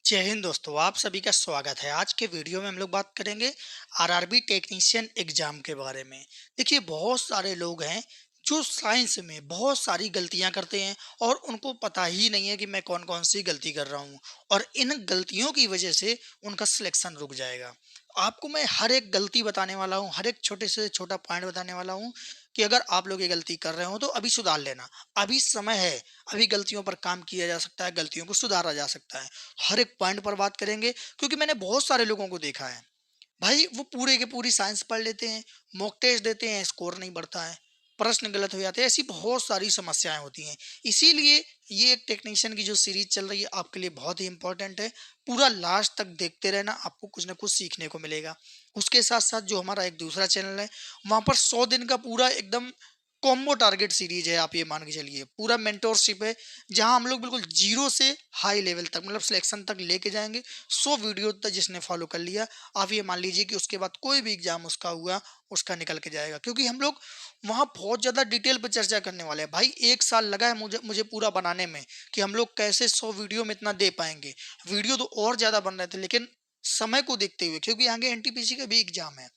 जय हिंद दोस्तों, आप सभी का स्वागत है। आज के वीडियो में हम लोग बात करेंगे आरआरबी टेक्नीशियन एग्जाम के बारे में। देखिए, बहुत सारे लोग हैं जो साइंस में बहुत सारी गलतियां करते हैं और उनको पता ही नहीं है कि मैं कौन कौन सी गलती कर रहा हूं, और इन गलतियों की वजह से उनका सिलेक्शन रुक जाएगा। आपको मैं हर एक गलती बताने वाला हूं, हर एक छोटे से छोटा पॉइंट बताने वाला हूं कि अगर आप लोग ये गलती कर रहे हो तो अभी सुधार लेना। अभी समय है, अभी गलतियों पर काम किया जा सकता है, गलतियों को सुधारा जा सकता है। हर एक पॉइंट पर बात करेंगे क्योंकि मैंने बहुत सारे लोगों को देखा है। भाई वो पूरे के पूरी साइंस पढ़ लेते हैं, मॉक टेस्ट देते हैं, स्कोर नहीं बढ़ता है, प्रश्न गलत हो जाते हैं, ऐसी बहुत सारी समस्याएं होती हैं। इसीलिए ये एक टेक्नीशियन की जो सीरीज चल रही है आपके लिए बहुत ही इंपॉर्टेंट है। पूरा लास्ट तक देखते रहना, आपको कुछ ना कुछ सीखने को मिलेगा। उसके साथ साथ जो हमारा एक दूसरा चैनल है, वहां पर 100 दिन का पूरा एकदम कॉम्बो टारगेट सीरीज है। आप ये मान के चलिए, पूरा मेंटोरशिप है, जहां हम लोग बिल्कुल जीरो से हाई लेवल तक, मतलब सिलेक्शन तक लेके जाएंगे। 100 वीडियो तक जिसने फॉलो कर लिया, आप ये मान लीजिए कि उसके बाद कोई भी एग्जाम उसका हुआ, उसका निकल के जाएगा। क्योंकि हम लोग वहाँ बहुत ज़्यादा डिटेल पे चर्चा करने वाले हैं। भाई 1 साल लगा है मुझे मुझे पूरा बनाने में कि हम लोग कैसे 100 वीडियो में इतना दे पाएंगे। वीडियो तो और ज़्यादा बन रहे थे, लेकिन समय को देखते हुए, क्योंकि आगे एनटीपीसी का भी एग्जाम है,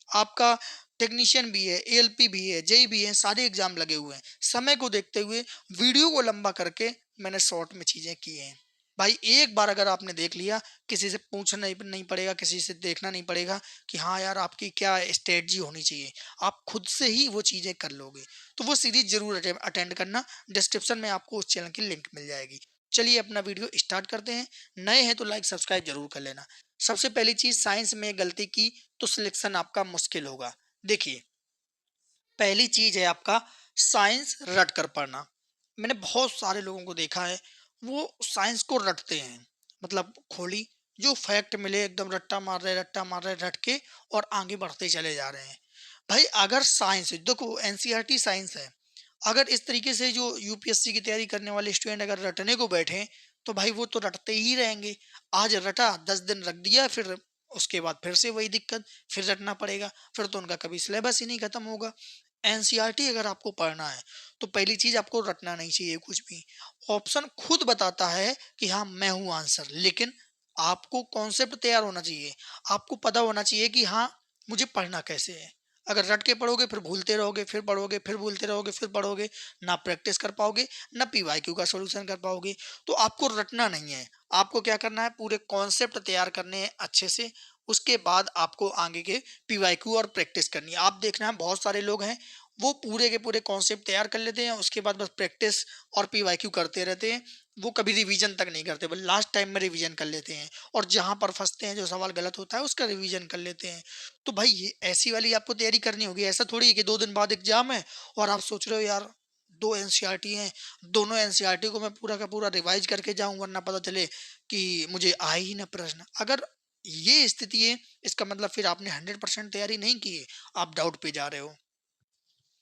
आपका टेक्नीशियन भी है, एएलपी भी है, जेई भी है, सारे एग्जाम लगे हुए हैं। समय को देखते हुए वीडियो को लंबा करके मैंने शॉर्ट में चीज़ें की हैं। भाई एक बार अगर आपने देख लिया, किसी से पूछना नहीं पड़ेगा, किसी से देखना नहीं पड़ेगा कि हाँ यार आपकी क्या स्ट्रेटजी होनी चाहिए। आप खुद से ही वो चीज़ें कर लोगे। तो वो सीरीज जरूर अटेंड करना। डिस्क्रिप्शन में आपको उस चैनल की लिंक मिल जाएगी। चलिए अपना वीडियो स्टार्ट करते हैं। नए हैं तो लाइक सब्सक्राइब जरूर कर लेना। सबसे पहली चीज, साइंस में गलती की तो सिलेक्शन आपका मुश्किल होगा। देखिए, पहली चीज है आपका साइंस रट कर पढ़ना। मैंने बहुत सारे लोगों को देखा है, वो साइंस को रटते हैं। मतलब खोली, जो फैक्ट मिले एकदम रट्टा मार रहे रट के, और आगे बढ़ते चले जा रहे हैं। भाई अगर साइंस देखो, एनसीईआरटी साइंस है, अगर इस तरीके से जो यूपीएससी की तैयारी करने वाले स्टूडेंट अगर रटने को बैठे, तो भाई वो तो रटते ही रहेंगे। आज रटा, 10 दिन रख दिया, फिर उसके बाद फिर से वही दिक्कत, फिर रटना पड़ेगा, फिर तो उनका कभी सिलेबस ही नहीं खत्म होगा। एनसीईआरटी अगर आपको पढ़ना है तो पहली चीज, आपको रटना नहीं चाहिए कुछ भी। ऑप्शन खुद बताता है कि हाँ मैं हूं आंसर, लेकिन आपको कॉन्सेप्ट तैयार होना चाहिए। आपको पता होना चाहिए कि हाँ मुझे पढ़ना कैसे है। अगर रट के पढ़ोगे फिर भूलते रहोगे, फिर पढ़ोगे, फिर भूलते रहोगे, फिर पढ़ोगे, ना प्रैक्टिस कर पाओगे, ना पीवाईक्यू का सॉल्यूशन कर पाओगे। तो आपको रटना नहीं है, आपको क्या करना है, पूरे कॉन्सेप्ट तैयार करने हैं अच्छे से। उसके बाद आपको आगे के पीवाईक्यू और प्रैक्टिस करनी है। आप देखना है बहुत सारे लोग हैं, वो पूरे के पूरे कॉन्सेप्ट तैयार कर लेते हैं, उसके बाद बस प्रैक्टिस और पीवाईक्यू करते रहते हैं। वो कभी रिवीजन तक नहीं करते, बस लास्ट टाइम में रिवीजन कर लेते हैं, और जहां पर फंसते हैं, जो सवाल गलत होता है उसका रिवीजन कर लेते हैं। तो भाई ये ऐसी वाली आपको तैयारी करनी होगी। ऐसा थोड़ी है कि 2 दिन बाद एग्जाम है और आप सोच रहे हो यार 2 एनसीईआरटी हैं, दोनों एनसीईआरटी को मैं पूरा का पूरा रिवाइज करके जाऊं, वरना पता चले कि मुझे आए ही ना प्रश्न। अगर ये स्थिति है, इसका मतलब फिर आपने 100% तैयारी नहीं की है, आप डाउट पे जा रहे हो।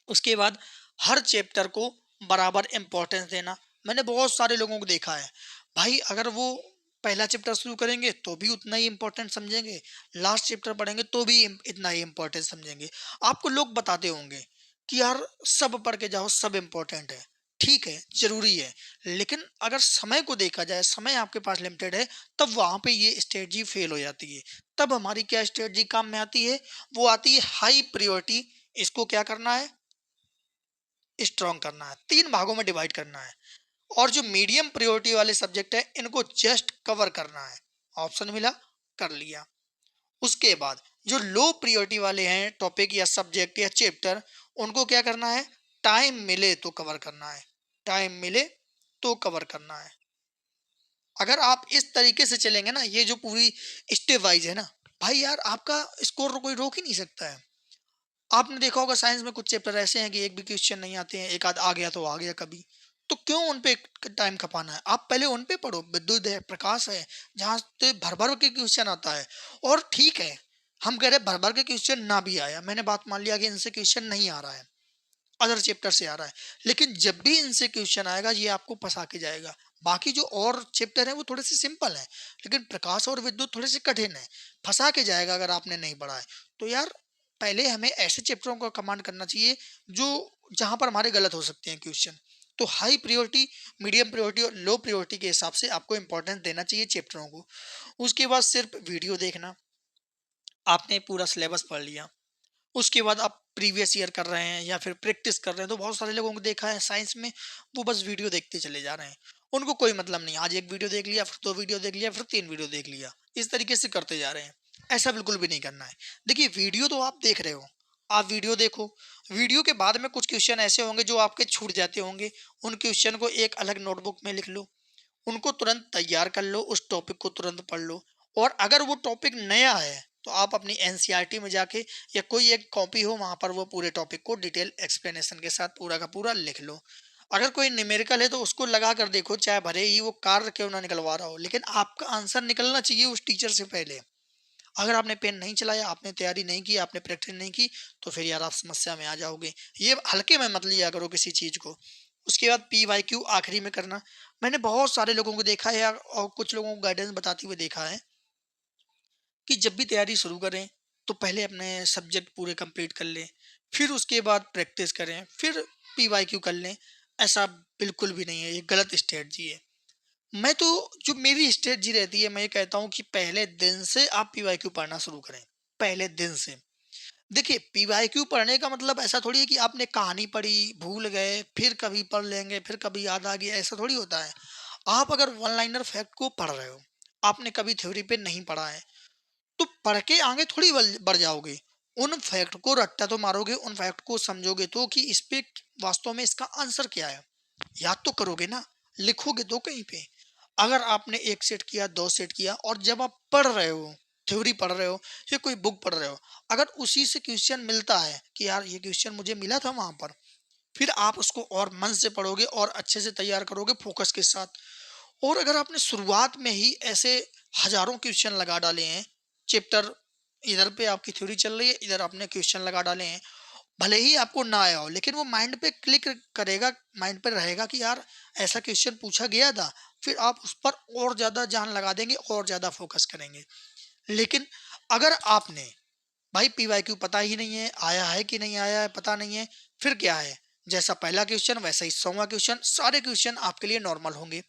उसके बाद हर चैप्टर को बराबर इंपॉर्टेंस देना। मैंने बहुत सारे लोगों को देखा है, भाई अगर वो पहला चैप्टर शुरू करेंगे तो भी उतना ही इंपॉर्टेंट समझेंगे, लास्ट चैप्टर पढ़ेंगे तो भी इतना ही इंपॉर्टेंट समझेंगे। आपको लोग बताते होंगे कि यार सब पढ़ के जाओ, सब इंपॉर्टेंट है। ठीक है, जरूरी है, लेकिन अगर समय को देखा जाए, समय आपके पास लिमिटेड है, तब वहां पे ये स्ट्रेटजी फेल हो जाती है। तब हमारी क्या स्ट्रेटजी काम में आती है, वो आती है हाई प्रायोरिटी। इसको क्या करना है, स्ट्रॉन्ग करना है, 3 भागों में डिवाइड करना है। और जो मीडियम प्रायोरिटी वाले सब्जेक्ट है, इनको जस्ट कवर करना है। ऑप्शन मिला, कर लिया। उसके बाद जो लो प्रायोरिटी वाले हैं टॉपिक या सब्जेक्ट या चैप्टर, उनको क्या करना है, टाइम मिले तो कवर करना है, टाइम मिले तो कवर करना है। अगर आप इस तरीके से चलेंगे ना, ये जो पूरी स्टेप वाइज है ना, भाई यार आपका स्कोर कोई रोक ही नहीं सकता है। आपने देखा होगा साइंस में कुछ चैप्टर ऐसे हैं कि एक भी क्वेश्चन नहीं आते हैं, एक आध आ गया तो आ गया कभी। तो क्यों उन पे टाइम खपाना है, आप पहले उन पे पढ़ो। विद्युत है, प्रकाश है, जहाँ से भर भर के क्वेश्चन आता है। और ठीक है, हम कह रहे भर भर के क्वेश्चन ना भी आया, मैंने बात मान लिया कि इनसे क्वेश्चन नहीं आ रहा है, अदर चैप्टर से आ रहा है, लेकिन जब भी इनसे क्वेश्चन आएगा ये आपको फंसा के जाएगा। बाकी जो और चैप्टर है वो थोड़े से सिंपल है, लेकिन प्रकाश और विद्युत थोड़े से कठिन है, फंसा के जाएगा अगर आपने नहीं पढ़ा है। तो यार पहले हमें ऐसे चैप्टरों को कमांड करना चाहिए जो, जहां पर हमारे गलत हो सकते हैं क्वेश्चन। तो हाई प्रायोरिटी, मीडियम प्रायोरिटी और लो प्रायोरिटी के हिसाब से आपको इंपॉर्टेंस देना चाहिए चैप्टरों को। उसके बाद सिर्फ वीडियो देखना, आपने पूरा सिलेबस पढ़ लिया, उसके बाद आप प्रीवियस ईयर कर रहे हैं या फिर प्रैक्टिस कर रहे हैं। तो बहुत सारे लोगों को देखा है साइंस में, वो बस वीडियो देखते चले जा रहे हैं, उनको कोई मतलब नहीं, आज एक वीडियो देख लिया, फिर दो वीडियो देख लिया, फिर तीन वीडियो देख लिया, इस तरीके से करते जा रहे हैं। ऐसा बिल्कुल भी नहीं करना है। देखिए वीडियो तो आप देख रहे हो, आप वीडियो देखो, वीडियो के बाद में कुछ क्वेश्चन ऐसे होंगे जो आपके छूट जाते होंगे, उन क्वेश्चन को एक अलग नोटबुक में लिख लो, उनको तुरंत तैयार कर लो, उस टॉपिक को तुरंत पढ़ लो। और अगर वो टॉपिक नया है तो आप अपनी एनसीईआरटी में जाके या कोई एक कॉपी हो वहां पर वो पूरे टॉपिक को डिटेल एक्सप्लेनेशन के साथ पूरा का पूरा लिख लो। अगर कोई न्यूमेरिकल है तो उसको लगा कर देखो, चाहे भले ही वो कार्य क्यों ना निकलवा रहा हो, लेकिन आपका आंसर निकलना चाहिए उस टीचर से पहले। अगर आपने पेन नहीं चलाया, आपने तैयारी नहीं की, आपने प्रैक्टिस नहीं की, तो फिर यार आप समस्या में आ जाओगे। ये हल्के में मत लिया करो किसी चीज को। उसके बाद पी वाई क्यू आखिरी में करना। मैंने बहुत सारे लोगों को देखा है यार, और कुछ लोगों को गाइडेंस बताते हुए देखा है कि जब भी तैयारी शुरू करें तो पहले अपने सब्जेक्ट पूरे कंप्लीट कर लें, फिर उसके बाद प्रैक्टिस करें, फिर पी वाई क्यू कर लें। ऐसा बिल्कुल भी नहीं है, ये गलत स्ट्रेटजी है। मैं तो, जो मेरी स्ट्रेटजी रहती है, मैं ये कहता हूँ कि पहले दिन से आप पीवाईक्यू पढ़ना शुरू करें, पहले दिन से। देखिए पीवाईक्यू पढ़ने का मतलब ऐसा थोड़ी है कि आपने कहानी पढ़ी, भूल गए, फिर कभी पढ़ लेंगे, फिर कभी याद आ गया, ऐसा थोड़ी होता है। आप अगर वन लाइनर फैक्ट को पढ़ रहे हो, आपने कभी थ्योरी पे नहीं पढ़ा है, तो पढ़ के आगे थोड़ी बढ़ जाओगे। उन फैक्ट को रट्टा तो मारोगे, उन फैक्ट को समझोगे तो कि इस पे वास्तव में इसका आंसर क्या है, याद तो करोगे ना, लिखोगे तो कहीं पे। अगर आपने एक सेट किया, दो सेट किया, और जब आप पढ़ रहे हो, थ्योरी पढ़ रहे हो या कोई बुक पढ़ रहे हो, अगर उसी से क्वेश्चन मिलता है कि यार ये क्वेश्चन मुझे मिला था वहां पर, फिर आप उसको और मन से पढ़ोगे और अच्छे से तैयार करोगे फोकस के साथ। और अगर आपने शुरुआत में ही ऐसे हजारों क्वेश्चन लगा डाले हैं, चैप्टर इधर पे आपकी थ्योरी चल रही है, इधर आपने क्वेश्चन लगा डाले हैं, भले ही आपको ना आया हो, लेकिन वो माइंड पे क्लिक करेगा, माइंड पे रहेगा कि यार ऐसा क्वेश्चन पूछा गया था। फिर आप उस पर और ज्यादा जान लगा देंगे और ज्यादा फोकस करेंगे। लेकिन अगर आपने, भाई पीवाईक्यू पता ही नहीं है, आया है कि नहीं आया है पता नहीं है, फिर क्या है, जैसा पहला क्वेश्चन वैसा ही 100वां क्वेश्चन, सारे क्वेश्चन आपके लिए नॉर्मल होंगे।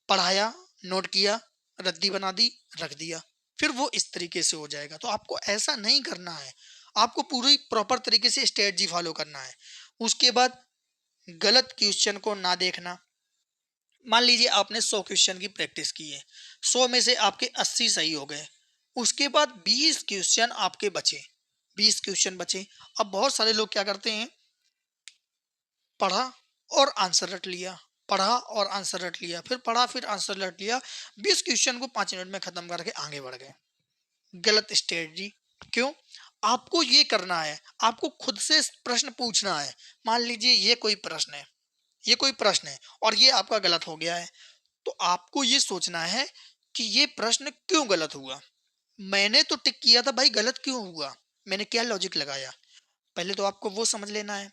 पढ़ाया, नोट किया, रद्दी बना दी, रख दिया, फिर वो इस तरीके से हो जाएगा। तो आपको ऐसा नहीं करना है, आपको पूरी प्रॉपर तरीके से स्ट्रेटजी फॉलो करना है। उसके बाद गलत क्वेश्चन को ना देखना। मान लीजिए आपने 100 क्वेश्चन की प्रैक्टिस की है, 100 में से आपके 80 सही हो गए, उसके बाद 20 क्वेश्चन आपके बचे, 20 क्वेश्चन बचे। अब बहुत सारे लोग क्या करते हैं, पढ़ा और आंसर रट लिया, पढ़ा और आंसर रट लिया, फिर पढ़ा फिर आंसर रट लिया, 20 क्वेश्चन को 5 मिनट में खत्म करके आगे बढ़ गए। गलत स्ट्रेटजी। क्यों? आपको ये करना है, आपको खुद से प्रश्न पूछना है। मान लीजिए ये कोई प्रश्न है, ये कोई प्रश्न है और ये आपका गलत हो गया है, तो आपको ये सोचना है कि ये प्रश्न क्यों गलत हुआ। मैंने तो टिक किया था भाई, गलत क्यों हुआ, मैंने क्या लॉजिक लगाया। पहले तो आपको वो समझ लेना है।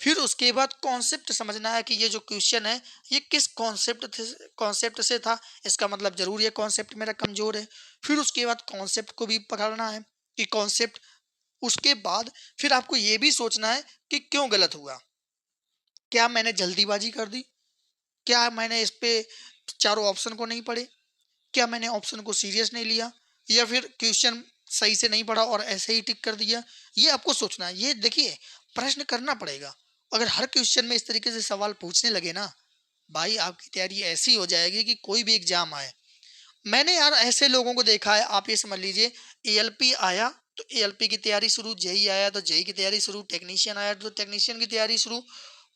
फिर उसके बाद कॉन्सेप्ट समझना है कि ये जो क्वेश्चन है ये किस कॉन्सेप्ट से था, इसका मतलब जरूर ये कॉन्सेप्ट मेरा कमजोर है। फिर उसके बाद कॉन्सेप्ट को भी पकड़ना है कि कॉन्सेप्ट, उसके बाद फिर आपको ये भी सोचना है कि क्यों गलत हुआ। क्या मैंने जल्दीबाजी कर दी, क्या मैंने इस पे चारों ऑप्शन को नहीं पढ़े, क्या मैंने ऑप्शन को सीरियस नहीं लिया, या फिर क्वेश्चन सही से नहीं पढ़ा और ऐसे ही टिक कर दिया। ये आपको सोचना है। ये देखिए, प्रश्न करना पड़ेगा। अगर हर क्वेश्चन में इस तरीके से सवाल पूछने लगे ना, भाई आपकी तैयारी ऐसी हो जाएगी कि कोई भी एग्जाम आए। मैंने यार ऐसे लोगों को देखा है, आप ये समझ लीजिए, एएलपी आया तो एएलपी की तैयारी शुरू, जेई आया तो जेई की तैयारी शुरू, टेक्नीशियन आया तो टेक्नीशियन की तैयारी शुरू,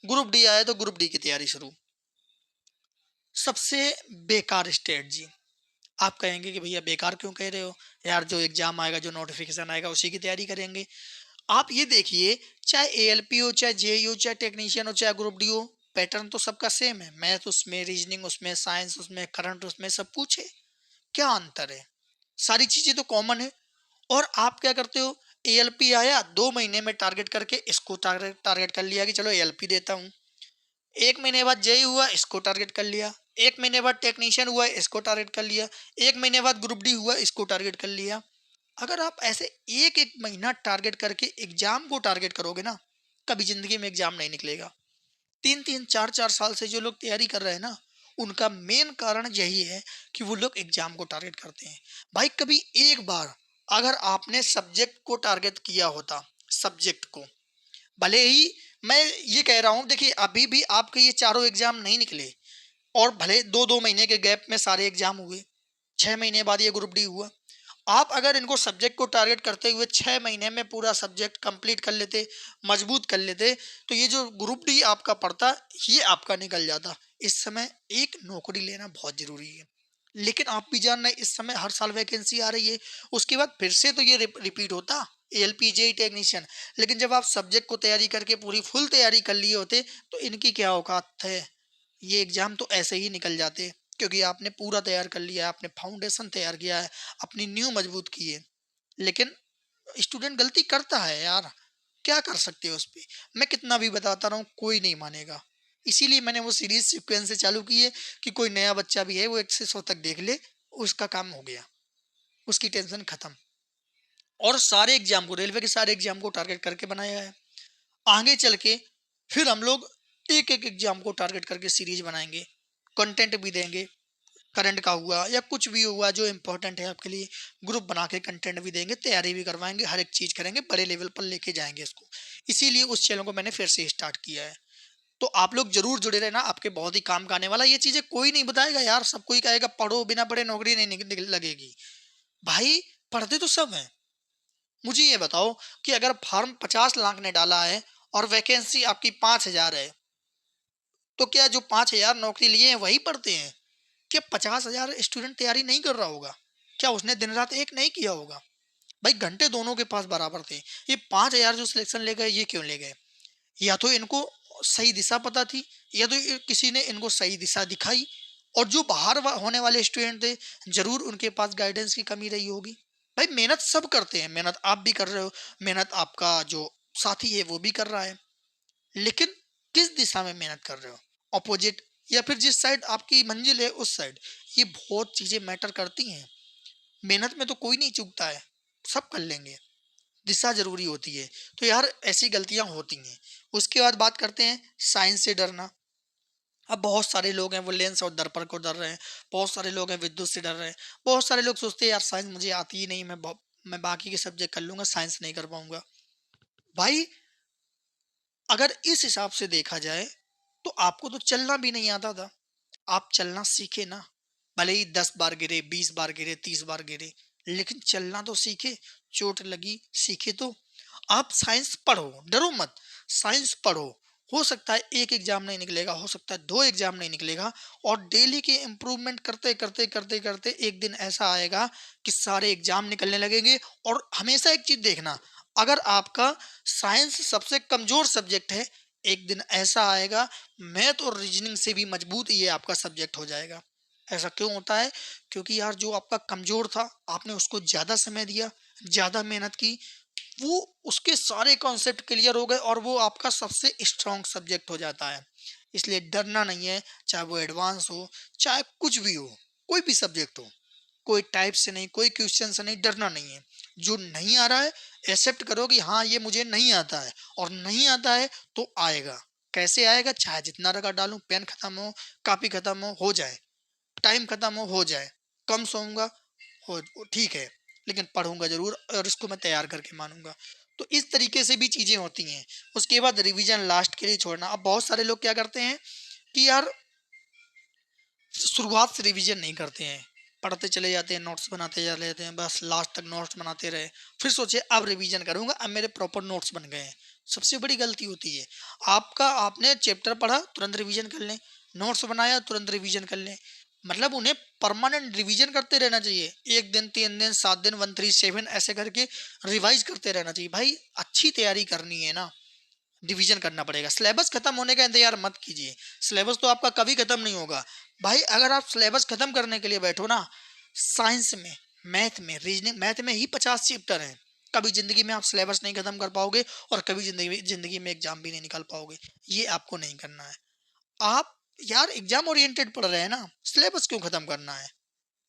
ग्रुप डी आया तो ग्रुप डी की तैयारी शुरू। सबसे बेकार स्ट्रेटजी। आप कहेंगे कि भैया बेकार क्यों कह रहे हो, यार जो एग्जाम आएगा, जो नोटिफिकेशन आएगा उसी की तैयारी करेंगे। आप ये देखिए, चाहे एएलपी हो, चाहे जेई हो, चाहे टेक्नीशियन हो, चाहे ग्रुप डी हो, पैटर्न तो सबका सेम है। मैथ उसमें, रीजनिंग उसमें, साइंस उसमें, करंट उसमें, सब कुछ है। क्या अंतर है? सारी चीजें तो कॉमन है। और आप क्या करते हो, एएलपी आया 2 महीने में टारगेट करके इसको टारगेट टारगेट कर लिया कि चलो एएलपी देता हूँ। 1 महीने बाद जेई हुआ, इसको टारगेट कर लिया। 1 महीने बाद टेक्नीशियन हुआ, इसको टारगेट कर लिया। 1 महीने बाद ग्रुप डी हुआ, इसको टारगेट कर लिया। अगर आप ऐसे एक एक महीना टारगेट करके एग्जाम को टारगेट करोगे ना, कभी जिंदगी में एग्जाम नहीं निकलेगा। 3-3 4-4 साल से जो लोग तैयारी कर रहे हैं ना, उनका मेन कारण यही है कि वो लोग एग्जाम को टारगेट करते हैं। भाई कभी एक बार अगर आपने सब्जेक्ट को टारगेट किया होता, सब्जेक्ट को, भले ही मैं ये कह रहा हूँ, देखिए अभी भी आपके ये चारों एग्जाम नहीं निकले और भले 2-2 महीने के गैप में सारे एग्जाम हुए, 6 महीने बाद ये ग्रुप डी हुआ। आप अगर इनको सब्जेक्ट को टारगेट करते हुए 6 महीने में पूरा सब्जेक्ट कंप्लीट कर लेते, मजबूत कर लेते, तो ये जो ग्रुप डी आपका पड़ता, ये आपका निकल जाता। इस समय एक नौकरी लेना बहुत ज़रूरी है। लेकिन आप भी जान रहे हैं इस समय हर साल वैकेंसी आ रही है, उसके बाद फिर से तो ये रिपीट होता एएलपी जेईई टेक्नीशियन। लेकिन जब आप सब्जेक्ट को तैयारी करके पूरी फुल तैयारी कर लिए होते, तो इनकी क्या औकात है, ये एग्जाम तो ऐसे ही निकल जाते, क्योंकि आपने पूरा तैयार कर लिया है, आपने फाउंडेशन तैयार किया है, अपनी नींव मजबूत की है। लेकिन स्टूडेंट गलती करता है यार, क्या कर सकते हो उस पे। मैं कितना भी बताता रहा हूँ कोई नहीं मानेगा। इसीलिए मैंने वो सीरीज सीक्वेंस से चालू की है कि कोई नया बच्चा भी है वो 1 से 100 तक देख ले, उसका काम हो गया, उसकी टेंशन खत्म। और सारे एग्जाम को, रेलवे के सारे एग्जाम को टारगेट करके बनाया है। आगे चल के फिर हम लोग एक एक एग्जाम को टारगेट करके सीरीज बनाएंगे, कंटेंट भी देंगे, करंट का हुआ या कुछ भी हुआ जो इम्पोर्टेंट है आपके लिए, ग्रुप बना के कंटेंट भी देंगे, तैयारी भी करवाएंगे, हर एक चीज़ करेंगे, बड़े लेवल पर लेके जाएंगे इसको। इसीलिए उस चैनल को मैंने फिर से स्टार्ट किया है। तो आप लोग जरूर जुड़े रहना, आपके बहुत ही काम का आने वाला। ये चीज़ें कोई नहीं बताएगा यार, सब कोई कहेगा पढ़ो, बिना पढ़े नौकरी नहीं लगेगी। भाई पढ़ते तो सब हैं। मुझे ये बताओ कि अगर फॉर्म 50 लाख ने डाला है और वैकेंसी आपकी 5,000 है, तो क्या जो 5,000 नौकरी लिए हैं वही पढ़ते हैं? क्या 50,000 स्टूडेंट तैयारी नहीं कर रहा होगा? क्या उसने दिन रात एक नहीं किया होगा? भाई घंटे दोनों के पास बराबर थे। ये 5,000 जो सिलेक्शन ले गए, ये क्यों ले गए? या तो इनको सही दिशा पता थी, या तो किसी ने इनको सही दिशा दिखाई। और जो बाहर होने वाले स्टूडेंट थे, जरूर उनके पास गाइडेंस की कमी रही होगी। भाई मेहनत सब करते हैं, मेहनत आप भी कर रहे हो, मेहनत आपका जो साथी है वो भी कर रहा है, लेकिन किस दिशा में मेहनत कर रहे हो, अपोजिट या फिर जिस साइड आपकी मंजिल है उस साइड, ये बहुत चीजें मैटर करती हैं। मेहनत में तो कोई नहीं चूकता है, सब कर लेंगे, दिशा जरूरी होती है। तो यार ऐसी गलतियां होती हैं। उसके बाद बात करते हैं साइंस से डरना। अब बहुत सारे लोग हैं वो लेंस और दर्पण को डर रहे हैं, बहुत सारे लोग हैं विद्युत से डर रहे हैं, बहुत सारे लोग सोचते हैं यार साइंस मुझे आती ही नहीं, मैं बाकी के सब्जेक्ट कर लूंगा, साइंस नहीं कर पाऊंगा। भाई अगर इस हिसाब से देखा जाए, तो आपको तो चलना भी नहीं आता था, आप चलना सीखे ना। भले ही 10 बार गिरे, 20 बार गिरे, 30 बार गिरे, लेकिन चलना तो सीखे। चोट लगी, सीखे तो। आप साइंस पढ़ो, डरो मत, साइंस पढ़ो। हो सकता है एक एग्जाम नहीं निकलेगा, हो सकता है 2 एग्जाम नहीं निकलेगा, और डेली के इम्प्रूवमेंट करते करते करते करते एक दिन ऐसा आएगा कि सारे एग्जाम निकलने लगेंगे। और हमेशा एक चीज देखना, अगर आपका साइंस सबसे कमजोर सब्जेक्ट है, एक दिन ऐसा आएगा मैथ और रीजनिंग से भी मजबूत ये आपका सब्जेक्ट हो जाएगा। ऐसा क्यों होता है? क्योंकि यार जो आपका कमजोर था, आपने उसको ज्यादा समय दिया, ज्यादा मेहनत की, वो उसके सारे कॉन्सेप्ट क्लियर हो गए और वो आपका सबसे स्ट्रॉन्ग सब्जेक्ट हो जाता है। इसलिए डरना नहीं है, चाहे वो एडवांस हो, चाहे कुछ भी हो, कोई भी सब्जेक्ट हो, कोई टाइप से नहीं, कोई क्वेश्चन से नहीं, डरना नहीं है। जो नहीं आ रहा है एक्सेप्ट करो कि हाँ ये मुझे नहीं आता है, और नहीं आता है तो आएगा। कैसे आएगा? चाहे जितना रगा डालूं, पेन खत्म कापी खत्म हो जाए, टाइम खत्म हो जाए, कम सोऊंगा, हो ठीक है, लेकिन पढ़ूंगा जरूर और इसको मैं तैयार करके मानूंगा। तो इस तरीके से भी चीजें होती हैं। उसके बाद रिवीजन लास्ट के लिए छोड़ना। अब बहुत सारे लोग क्या करते हैं कि यार शुरुआत से रिवीजन नहीं करते हैं, पढ़ते चले जाते हैं, नोट्स बनाते चले जाते हैं, बस लास्ट तक नोट्स बनाते रहे, फिर सोचे अब रिवीजन करूंगा, अब मेरे प्रॉपर नोट्स बन गए हैं। सबसे बड़ी गलती होती है। आपका आपने चैप्टर पढ़ा तुरंत रिवीजन कर लें, नोट्स बनाया तुरंत रिवीजन कर लें, मतलब उन्हें परमानेंट रिवीजन करते रहना चाहिए। 1 दिन, 3 दिन, 7 दिन, 1 3 7 ऐसे करके रिवाइज करते रहना चाहिए। भाई अच्छी तैयारी करनी है ना, डिवीजन करना पड़ेगा। सिलेबस खत्म होने का इंतजार मत कीजिए, सिलेबस तो आपका कभी खत्म नहीं होगा। भाई अगर आप सिलेबस खत्म करने के लिए बैठो ना, साइंस में, मैथ में, रीजनिंग, मैथ में ही 50 चैप्टर हैं, कभी जिंदगी में आप सिलेबस नहीं खत्म कर पाओगे, और कभी जिंदगी में एग्जाम भी नहीं निकाल पाओगे। ये आपको नहीं करना है। आप यार एग्जाम ओरिएंटेड पढ़ रहे हैं ना, सिलेबस क्यों खत्म करना है?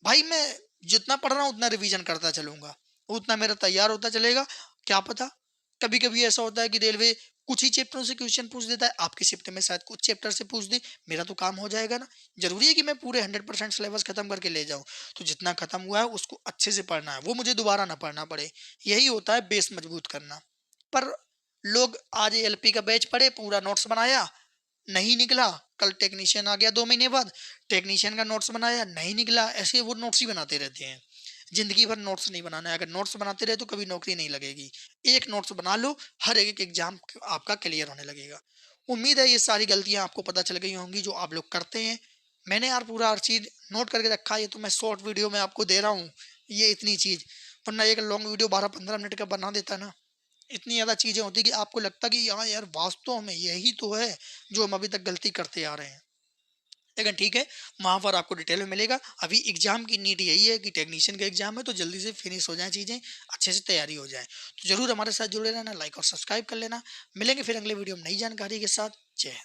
भाई मैं जितना पढ़ रहा हूँ उतना रिवीजन करता चलूंगा, उतना मेरा तैयार होता चलेगा। क्या पता, कभी कभी ऐसा होता है कि रेलवे कुछ ही चैप्टरों से क्वेश्चन पूछ देता है, आपके शिफ्ट में शायद कुछ चैप्टर से पूछ दे, मेरा तो काम हो जाएगा ना। जरूरी है कि मैं पूरे 100% सिलेबस खत्म करके ले जाऊं? तो जितना खत्म हुआ है उसको अच्छे से पढ़ना है, वो मुझे दोबारा ना पढ़ना पड़े। यही होता है बेस मजबूत करना। पर लोग आज एलपी का बैच पढ़े, पूरा नोट्स बनाया, नहीं निकला। कल टेक्नीशियन आ गया 2 महीने बाद, टेक्नीशियन का नोट्स बनाया, नहीं निकला। ऐसे वो नोट्स ही बनाते रहते हैं। जिंदगी भर नोट्स नहीं बनाना है। अगर नोट्स बनाते रहे तो कभी नौकरी नहीं लगेगी। एक नोट्स बना लो, हर एक एग्जाम आपका क्लियर होने लगेगा। उम्मीद है ये सारी गलतियां आपको पता चल गई होंगी जो आप लोग करते हैं। मैंने यार पूरा हर चीज नोट करके रखा है, ये तो मैं शॉर्ट वीडियो में आपको दे रहा हूँ ये इतनी चीज। वरना एक लॉन्ग वीडियो 12-15 मिनट का बना देता ना। इतनी ज़्यादा चीज़ें होती कि आपको लगता कि हाँ यार वास्तव में यही तो है जो हम अभी तक गलती करते आ रहे हैं। लेकिन ठीक है, वहाँ पर आपको डिटेल में मिलेगा। अभी एग्जाम की नीड यही है कि टेक्नीशियन का एग्जाम है तो जल्दी से फिनिश हो जाए चीज़ें, अच्छे से तैयारी हो जाए। तो जरूर हमारे साथ जुड़े रहना, लाइक और सब्सक्राइब कर लेना। मिलेंगे फिर अगले वीडियो में नई जानकारी के साथ। जय हिंद।